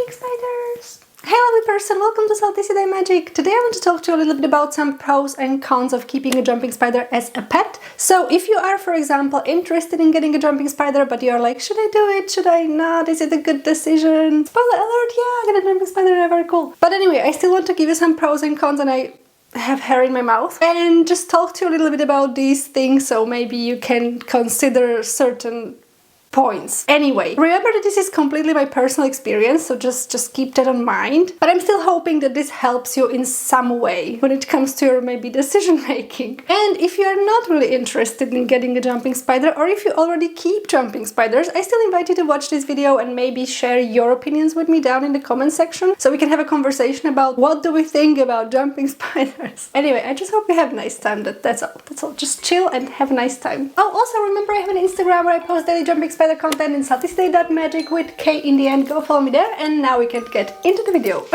jumping spiders! Hey lovely person, welcome to Salty Day Magic! Today I want to talk to you a little bit about some pros and cons of keeping a jumping spider as a pet. So if you are, for example, interested in getting a jumping spider, but you're like, should I do it? Should I not? Is it a good decision? Spoiler alert, yeah, get a jumping spider, they're very cool. But anyway, I still want to give you some pros and cons, and I have hair in my mouth, and just talk to you a little bit about these things, so maybe you can consider certain points. Anyway, remember that this is completely my personal experience, so just keep that in mind. But I'm still hoping that this helps you in some way when it comes to your maybe decision making. And if you are not really interested in getting a jumping spider, or if you already keep jumping spiders, I still invite you to watch this video and maybe share your opinions with me down in the comment section, so we can have a conversation about what do we think about jumping spiders. Anyway, I just hope you have a nice time. That's all. Just chill and have a nice time. Oh, also remember I have an Instagram where I post daily jumping spider content in saltyday.magic with K in the end. Go follow me there, and now we can get into the video.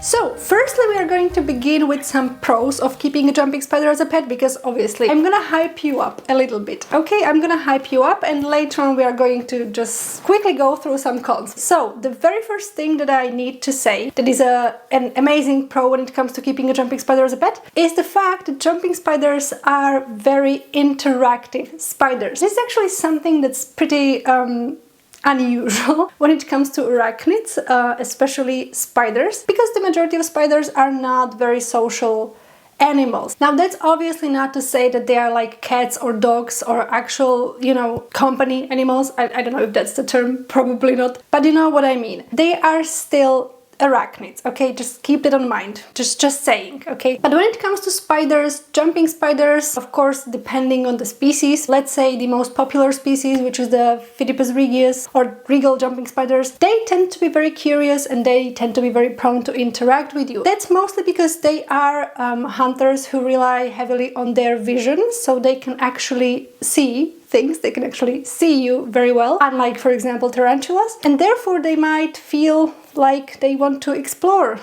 So, firstly, we are going to begin with some pros of keeping a jumping spider as a pet, because obviously I'm gonna hype you up a little bit, okay? I'm gonna hype you up, and later on we are going to just quickly go through some cons. So, the very first thing that I need to say that is an amazing pro when it comes to keeping a jumping spider as a pet is the fact that jumping spiders are very interactive spiders. This is actually something that's pretty unusual when it comes to arachnids, especially spiders, because the majority of spiders are not very social animals. Now, that's obviously not to say that they are like cats or dogs or actual, company animals. I don't know if that's the term, probably not, but you know what I mean. They are still arachnids, okay? Just keep that in mind. Just saying, okay? But when it comes to spiders, jumping spiders, of course, depending on the species, let's say the most popular species, which is the Phidippus regius or regal jumping spiders, they tend to be very curious and they tend to be very prone to interact with you. That's mostly because they are hunters who rely heavily on their vision, so they can actually see things, they can actually see you very well, unlike, for example, tarantulas, and therefore they might feel like they want to explore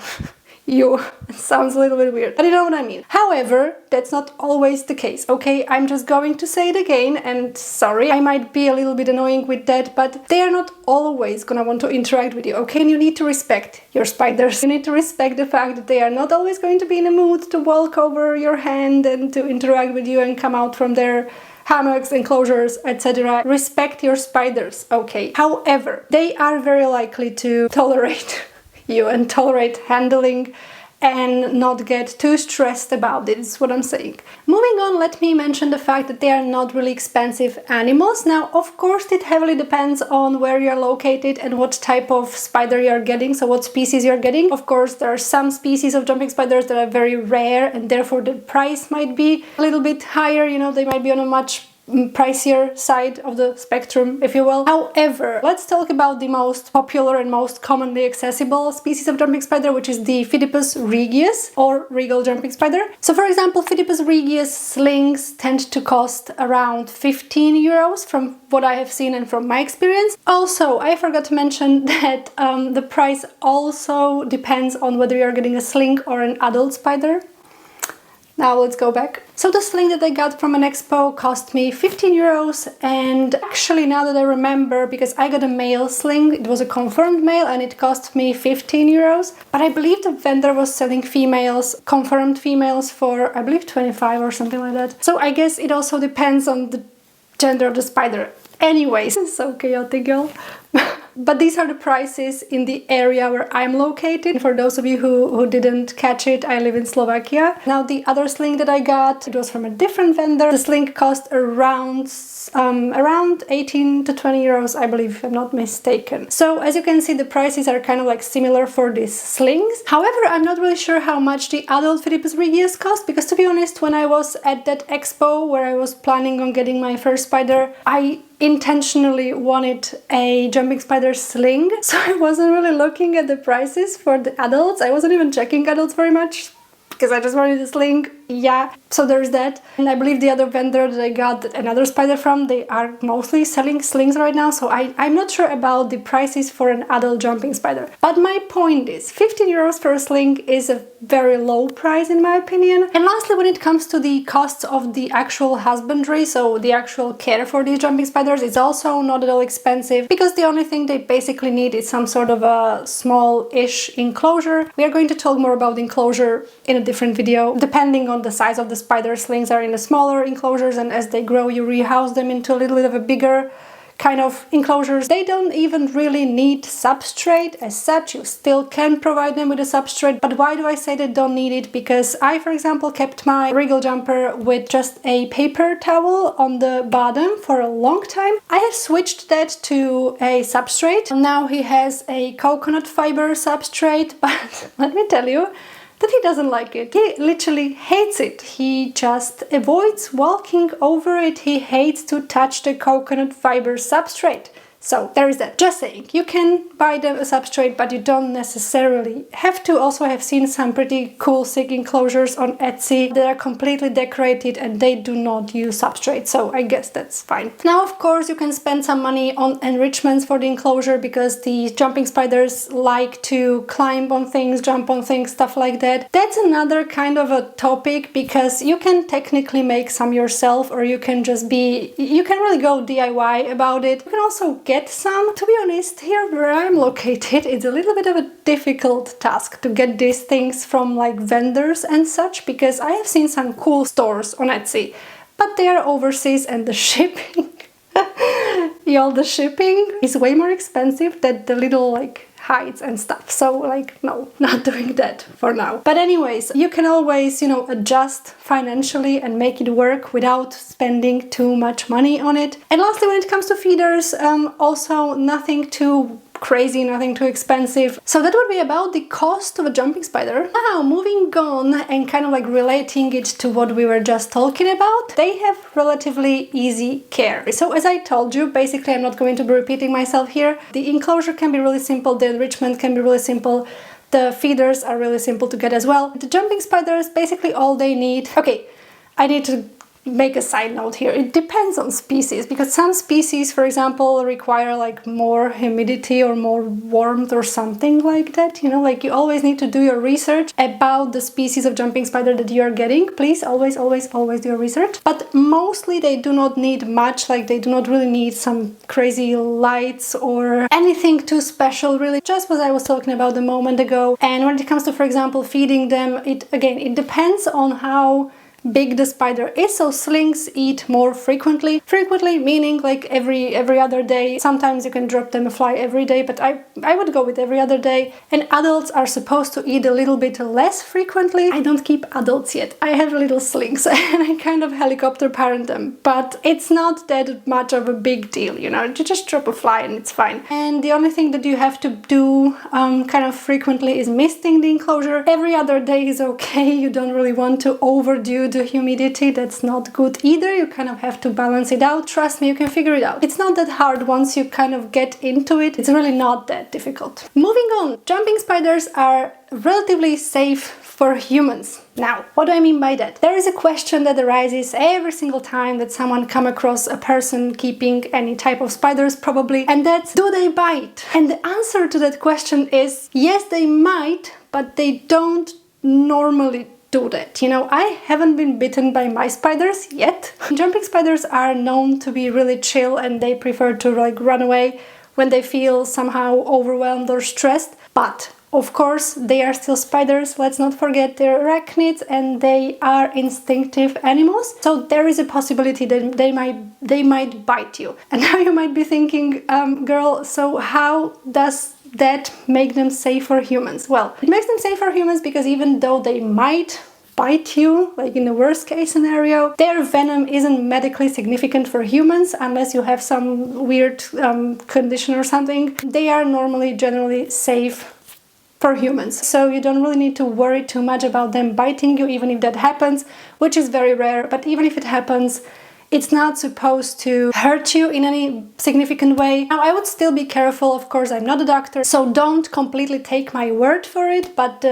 you. It sounds a little bit weird, but you know what I mean. However, that's not always the case, okay? I'm just going to say it again, and sorry, I might be a little bit annoying with that, but they are not always gonna want to interact with you, okay? And you need to respect your spiders. You need to respect the fact that they are not always going to be in a mood to walk over your hand and to interact with you and come out from their hammocks, enclosures, etc. Respect your spiders, okay? However, they are very likely to tolerate you and tolerate handling and not get too stressed about it, is what I'm saying. Moving on, let me mention the fact that they are not really expensive animals. Now, of course, it heavily depends on where you're located and what type of spider you're getting, so what species you're getting. Of course, there are some species of jumping spiders that are very rare, and therefore the price might be a little bit higher, they might be on a much pricier side of the spectrum, if you will. However, let's talk about the most popular and most commonly accessible species of jumping spider, which is the Phidippus regius or regal jumping spider. So for example, Phidippus regius slings tend to cost around 15 euros from what I have seen and from my experience. Also, I forgot to mention that the price also depends on whether you're getting a sling or an adult spider. Now let's go back. So the sling that I got from an expo cost me 15 euros, and actually now that I remember, because I got a male sling, it was a confirmed male, and it cost me 15 euros, but I believe the vendor was selling females, confirmed females, for I believe 25 or something like that. So I guess it also depends on the gender of the spider. Anyways, it's so chaotic, y'all. But these are the prices in the area where I'm located. For those of you who didn't catch it, I live in Slovakia. Now, the other sling that I got, it was from a different vendor. The sling cost around 18 to 20 euros, I believe, if I'm not mistaken. So, as you can see, the prices are kind of like similar for these slings. However, I'm not really sure how much the adult Phidippus regius cost, because to be honest, when I was at that expo where I was planning on getting my first spider, I intentionally wanted a jumping spider sling, so I wasn't really looking at the prices for the adults. I wasn't even checking adults very much. because I just wanted a sling. Yeah, so there's that. And I believe the other vendor that I got another spider from, they are mostly selling slings right now, so I'm not sure about the prices for an adult jumping spider. But my point is, 15 euros for a sling is a very low price in my opinion. And lastly, when it comes to the costs of the actual husbandry, so the actual care for these jumping spiders, it's also not at all expensive, because the only thing they basically need is some sort of a small-ish enclosure. We are going to talk more about the enclosure in a different video, depending on the size of the spider. Slings are in the smaller enclosures, and as they grow you rehouse them into a little bit of a bigger kind of enclosures. They don't even really need substrate as such. You still can provide them with a substrate, but why do I say they don't need it? Because I, for example, kept my regal jumper with just a paper towel on the bottom for a long time. I have switched that to a substrate. Now he has a coconut fiber substrate, but let me tell you that he doesn't like it. He literally hates it. He just avoids walking over it. He hates to touch the coconut fiber substrate. So there is that. Just saying, you can buy them a substrate, but you don't necessarily have to. Also, I have seen some pretty cool sick enclosures on Etsy that are completely decorated and they do not use substrate, so I guess that's fine. Now, of course, you can spend some money on enrichments for the enclosure, because the jumping spiders like to climb on things, jump on things, stuff like that. That's another kind of a topic, because you can technically make some yourself, or you can really go DIY about it. You can also get some. To be honest, here where I'm located, it's a little bit of a difficult task to get these things from like vendors and such, because I have seen some cool stores on Etsy, but they are overseas and the shipping the shipping is way more expensive than the little like hides and stuff. So like, no, not doing that for now. But anyways, you can always, adjust financially and make it work without spending too much money on it. And lastly, when it comes to feeders, also nothing too crazy, nothing too expensive. So that would be about the cost of a jumping spider. Now, moving on and kind of like relating it to what we were just talking about, they have relatively easy care. So as I told you, basically I'm not going to be repeating myself here. The enclosure can be really simple, the enrichment can be really simple, the feeders are really simple to get as well. The jumping spiders, basically all they need... Okay, I need to make a side note here. It depends on species, because some species, for example, require like more humidity or more warmth or something like that. Like you always need to do your research about the species of jumping spider that you are getting. Please always do your research. But mostly they do not need much, like they do not really need some crazy lights or anything too special, really. Just what I was talking about a moment ago. And when it comes to, for example, feeding them, it depends on how big the spider is. So slings eat more frequently meaning like every other day. Sometimes you can drop them a fly every day, but I would go with every other day. And adults are supposed to eat a little bit less frequently. I don't keep adults yet. I have little slings and I kind of helicopter parent them, but it's not that much of a big deal, you just drop a fly and it's fine. And the only thing that you have to do kind of frequently is misting the enclosure. Every other day is okay. You don't really want to overdo the humidity. That's not good either. You kind of have to balance it out. Trust me, you can figure it out. It's not that hard once you kind of get into it. It's really not that difficult. Moving on, jumping spiders are relatively safe for humans. Now, what do I mean by that? There is a question that arises every single time that someone come across a person keeping any type of spiders, probably, and that's, do they bite? And the answer to that question is yes, they might, but they don't normally do that. I haven't been bitten by my spiders yet. Jumping spiders are known to be really chill and they prefer to like run away when they feel somehow overwhelmed or stressed. But of course, they are still spiders. Let's not forget they're arachnids and they are instinctive animals. So there is a possibility that they might bite you. And now you might be thinking, girl, so how does that make them safe for humans? Well, it makes them safe for humans because even though they might bite you, like in the worst case scenario, their venom isn't medically significant for humans unless you have some weird condition or something. They are generally safe for humans. So you don't really need to worry too much about them biting you, even if that happens, which is very rare. But even if it happens, it's not supposed to hurt you in any significant way. Now, I would still be careful. Of course, I'm not a doctor, so don't completely take my word for it, but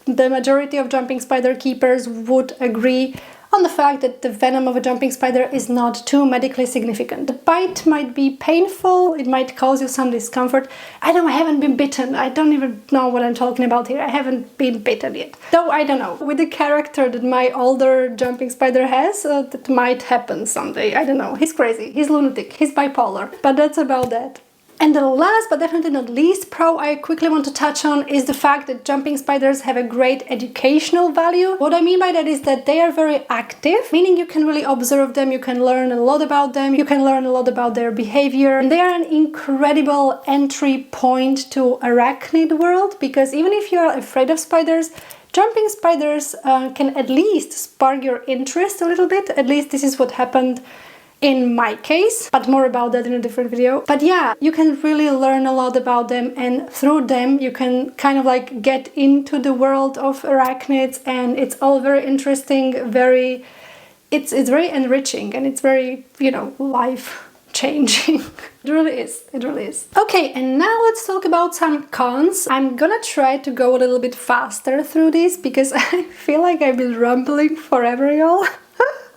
the majority of jumping spider keepers would agree on the fact that the venom of a jumping spider is not too medically significant. The bite might be painful, it might cause you some discomfort. I know I haven't been bitten, I don't even know what I'm talking about here, I haven't been bitten yet. Though I don't know, with the character that my older jumping spider has, that might happen someday, I don't know. He's crazy, he's lunatic, he's bipolar, but that's about that. And the last but definitely not least pro I quickly want to touch on is the fact that jumping spiders have a great educational value. What I mean by that is that they are very active, meaning you can really observe them, you can learn a lot about them, you can learn a lot about their behavior. And they are an incredible entry point to arachnid world, because even if you are afraid of spiders, jumping spiders can at least spark your interest a little bit. At least this is what happened in my case, but more about that in a different video. But yeah, you can really learn a lot about them, and through them you can kind of like get into the world of arachnids, and it's all very interesting, it's very enriching, and it's very, you know, life changing. It really is. Okay, and now let's talk about some cons. I'm gonna try to go a little bit faster through this because I feel like I've been rambling forever, y'all.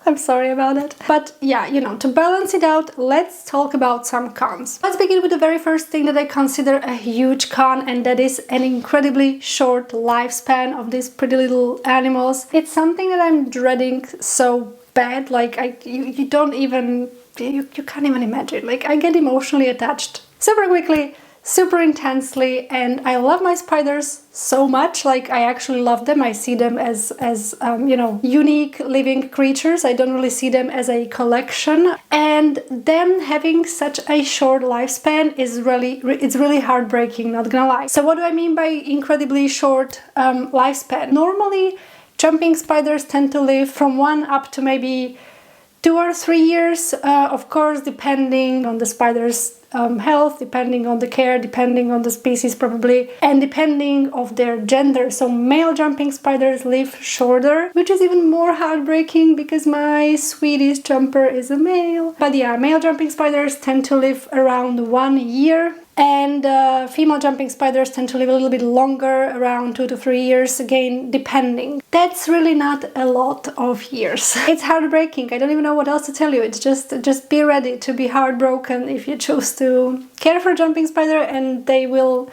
I'm sorry about it. But yeah, you know, to balance it out, let's talk about some cons. Let's begin with the very first thing that I consider a huge con, and that is an incredibly short lifespan of these pretty little animals. It's something that I'm dreading so bad, like you don't even, you can't even imagine. Like, I get emotionally attached super quickly, super intensely, and I love my spiders so much. Like, I actually love them. I see them as you know, unique living creatures. I don't really see them as a collection, and them having such a short lifespan is really heartbreaking, not gonna lie. So what do I mean by incredibly short lifespan? Normally jumping spiders tend to live from 1 up to maybe 2 or 3 years, of course, depending on the spider's health, depending on the care, depending on the species probably, and depending of their gender. So male jumping spiders live shorter, which is even more heartbreaking because my sweetest jumper is a male. But yeah, male jumping spiders tend to live around 1 year, and female jumping spiders tend to live a little bit longer, around 2 to 3 years, again depending. That's really not a lot of years. It's heartbreaking. I don't even know what else to tell you. It's just be ready to be heartbroken if you choose to care for a jumping spider, and they will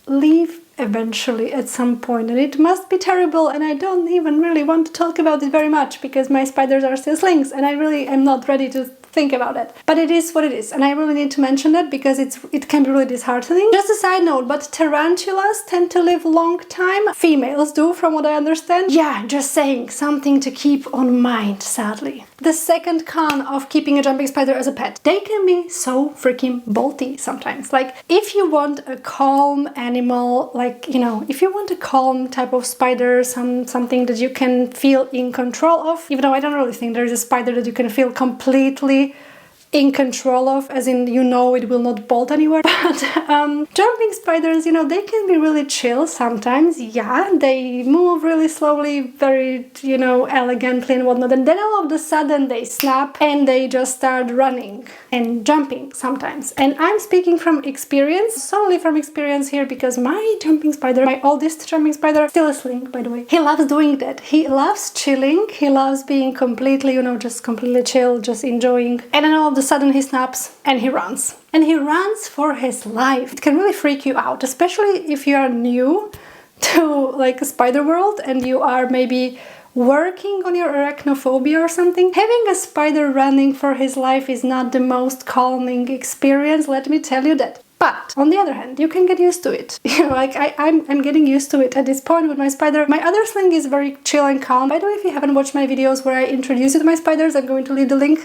leave eventually at some point, and it must be terrible. And I don't even really want to talk about it very much because my spiders are still slings, and I really am not ready to think about it. But it is what it is, and I really need to mention that because it can be really disheartening. Just a side note, but tarantulas tend to live long time. Females do, from what I understand. Yeah, just saying, something to keep on mind, sadly. The second con of keeping a jumping spider as a pet, they can be so freaking bolty sometimes. Like, if you want a calm animal, like, you know, if you want a calm type of spider, something that you can feel in control of, even though I don't really think there's a spider that you can feel completely in control of, as in, you know, it will not bolt anywhere. But jumping spiders, you know, they can be really chill sometimes. Yeah, they move really slowly, very, you know, elegantly and whatnot, and then all of a sudden they snap and they just start running and jumping sometimes. And I'm speaking from experience, solely from experience here, because my jumping spider, my oldest jumping spider, still a sling, by the way, he loves doing that. He loves chilling, he loves being completely, you know, just completely chill, just enjoying. And then all of a sudden he snaps and he runs. And he runs for his life. It can really freak you out, especially if you are new to like a spider world and you are maybe working on your arachnophobia or something. Having a spider running for his life is not the most calming experience, let me tell you that. But on the other hand, you can get used to it. You know, like I'm getting used to it at this point with my spider. My other sling is very chill and calm. By the way, if you haven't watched my videos where I introduce you to my spiders, I'm going to leave the link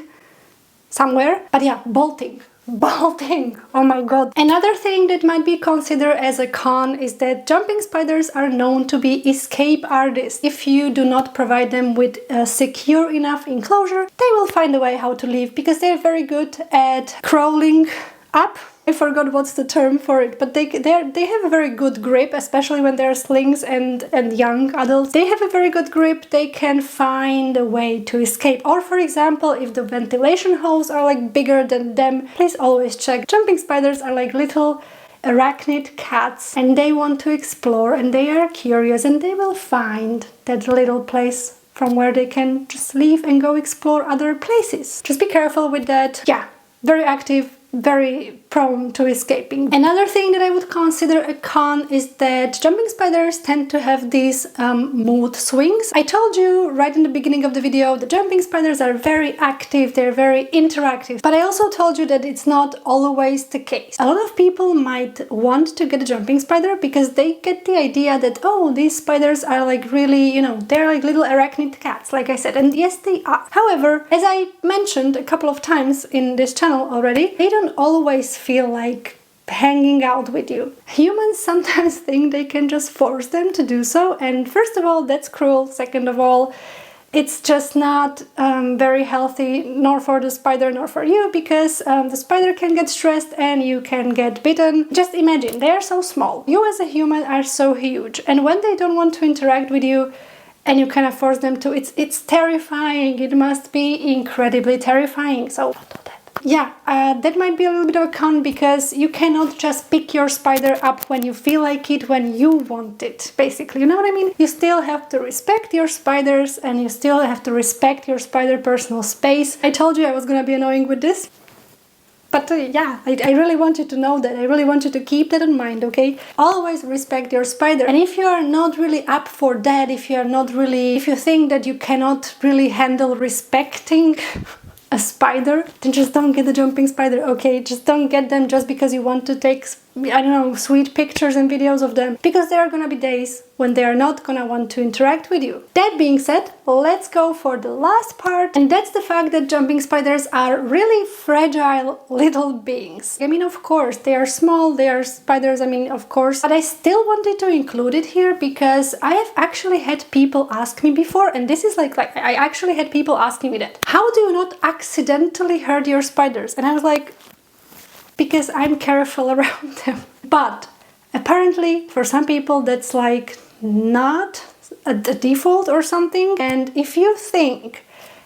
somewhere. But yeah, bolting, oh my god. Another thing that might be considered as a con is that jumping spiders are known to be escape artists. If you do not provide them with a secure enough enclosure, they will find a way how to leave, because they're very good at crawling up. I forgot what's the term for it, but they have a very good grip, especially when they're slings and young adults. They have a very good grip, they can find a way to escape. Or for example, if the ventilation holes are like bigger than them, please always check. Jumping spiders are like little arachnid cats and they want to explore and they are curious and they will find that little place from where they can just leave and go explore other places. Just be careful with that. Yeah, very active, very prone to escaping. Another thing that I would consider a con is that jumping spiders tend to have these mood swings. I told you right in the beginning of the video that jumping spiders are very active, they're very interactive, but I also told you that it's not always the case. A lot of people might want to get a jumping spider because they get the idea that, oh, these spiders are like really, you know, they're like little arachnid cats, like I said, and yes, they are. However, as I mentioned a couple of times in this channel already, they don't always feel like hanging out with you. Humans sometimes think they can just force them to do so, and first of all, that's cruel. Second of all, it's just not very healthy, nor for the spider nor for you, because the spider can get stressed and you can get bitten. Just imagine, they are so small. You as a human are so huge, and when they don't want to interact with you and you kind of force them to, it's terrifying. It must be incredibly terrifying. So don't do that. Yeah, that might be a little bit of a con because you cannot just pick your spider up when you feel like it, when you want it, basically. You know what I mean? You still have to respect your spiders and you still have to respect your spider personal space. I told you I was gonna be annoying with this. But yeah, I really want you to know that. I really want you to keep that in mind, okay? Always respect your spider. And if you are not really up for that, if you think that you cannot really handle respecting a spider, then just don't get the jumping spider, okay? Just don't get them just because you want to take, I don't know, sweet pictures and videos of them, because there are gonna be days when they are not gonna want to interact with you. That being said, let's go for the last part, and that's the fact that jumping spiders are really fragile little beings. I mean, of course, they are small, they are spiders, I mean, of course, but I still wanted to include it here because I have actually had people ask me before, and this is like I actually had people asking me that. How do you not accidentally hurt your spiders? And I was like, because I'm careful around them. But apparently for some people that's like not a default or something, and if you think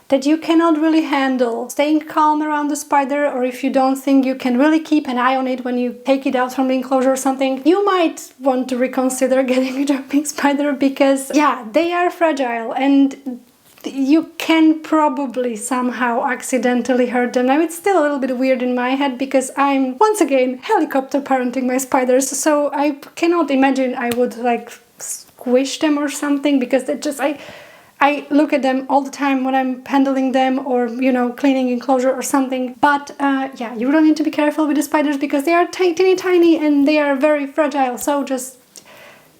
that you cannot really handle staying calm around the spider, or if you don't think you can really keep an eye on it when you take it out from the enclosure or something, you might want to reconsider getting a jumping spider, because yeah, they are fragile and you can probably somehow accidentally hurt them. Now, it's still a little bit weird in my head because I'm, once again, helicopter parenting my spiders, so I cannot imagine I would like squish them or something, because that just, I look at them all the time when I'm handling them or, you know, cleaning enclosure or something. But yeah, you really need to be careful with the spiders because they are tiny and they are very fragile, so just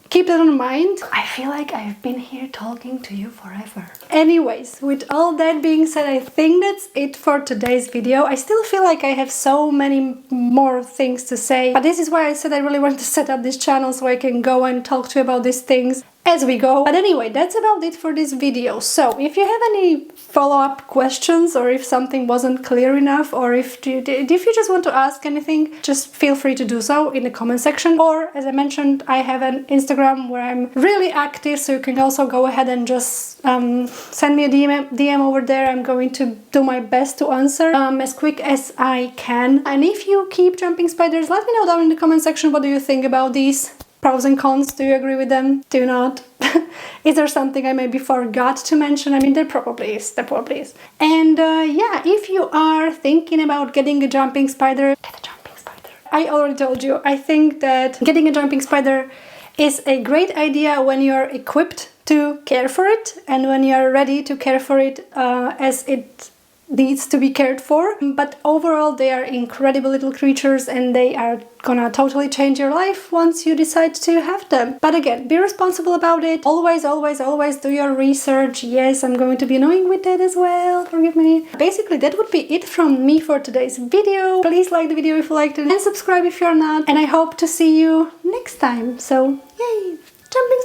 keep that in mind. I feel like I've been here talking to you forever. Anyways, with all that being said, I think that's it for today's video. I still feel like I have so many more things to say, but this is why I said I really want to set up this channel so I can go and talk to you about these things as we go. But anyway, that's about it for this video. So if you have any follow-up questions, or if something wasn't clear enough, or if you just want to ask anything, just feel free to do so in the comment section. Or as I mentioned, I have an Instagram where I'm really active, so you can also go ahead and just send me a DM over there. I'm going to do my best to answer as quick as I can. And if you keep jumping spiders, let me know down in the comment section, what do you think about these? Pros and cons, do you agree with them? Do you not? Is there something I maybe forgot to mention? I mean, there probably is. And yeah, if you are thinking about getting a jumping spider, get a jumping spider. I already told you, I think that getting a jumping spider is a great idea when you're equipped to care for it and when you're ready to care for it as it needs to be cared for. But overall, they are incredible little creatures and they are gonna totally change your life once you decide to have them. But again, be responsible about it. Always do your research. Yes, I'm going to be annoying with that as well, forgive me. Basically, that would be it from me for today's video. Please like the video if you liked it and subscribe if you're not, and I hope to see you next time. So yay, jumping